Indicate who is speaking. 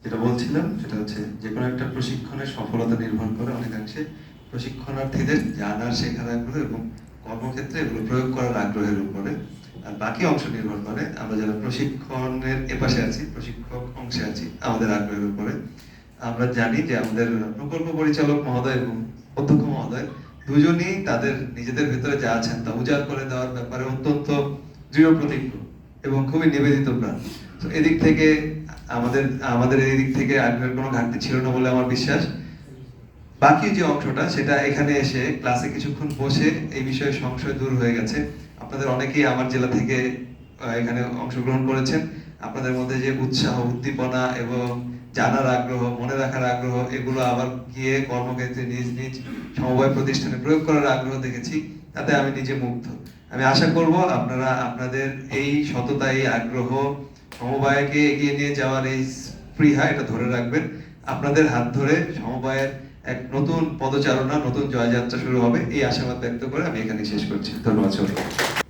Speaker 1: যেটা বলছিলাম সেটা হচ্ছে যে কোনো একটা প্রশিক্ষণের সফলতা নির্ভর করে অনেকাংশে প্রশিক্ষণার্থীদের জানার, শেখার আগ্রহ এবং কর্মক্ষেত্রে এগুলো প্রয়োগ করার আগ্রহের উপরে। আর বাকি অংশ নির্ভর করে আমরা যারা প্রশিক্ষণের এপাশে আছি, প্রশিক্ষক অংশে আছি, আমাদের আগ্রহের উপরে। আমরা জানি যে আমাদের প্রকল্প পরিচালক মহোদয় এবং অধ্যক্ষ মহোদয় দুজনই তাদের নিজেদের ভেতরে যা আছেন তা উজাড় করে দেওয়ার ব্যাপারে অত্যন্ত দৃঢ় প্রতিজ্ঞ এবং খুবই নিবেদিত প্রাণ। তো এদিক থেকে আমাদের আমাদের এই দিক থেকে আগ্রহের কোনো ঘাটতি ছিল না বলে আমার বিশ্বাস। বাকি যে অংশটা সেটা এখানে এসে ক্লাসে কিছুক্ষণ বসে এই বিষয়ে সংশয় দূর হয়ে গেছে। আপনাদের অনেকেই আমার জেলা থেকে এখানে অংশগ্রহণ করেছেন। আপনাদের মধ্যে যে উৎসাহ, উদ্দীপনা এবং জানার আগ্রহ, মনে রাখার আগ্রহ, এগুলো আবার গিয়ে কর্মক্ষেত্রে নিজ নিজ সমবায় প্রতিষ্ঠানে প্রয়োগ করার আগ্রহ দেখেছি। তাতে আমি নিজে মুগ্ধ। আমি আশা করব আপনারা আপনাদের এই সততা, এই আগ্রহ, সমবায়কে এগিয়ে নিয়ে যাওয়ার এই স্পৃহা এটা ধরে রাখবেন। আপনাদের হাত ধরে সমবায়ের এক নতুন পদচারণা, নতুন জয়যাত্রা শুরু হবে, এই আশাবাদ ব্যক্ত করে আমি এখানে শেষ করছি। ধন্যবাদ সবাইকে।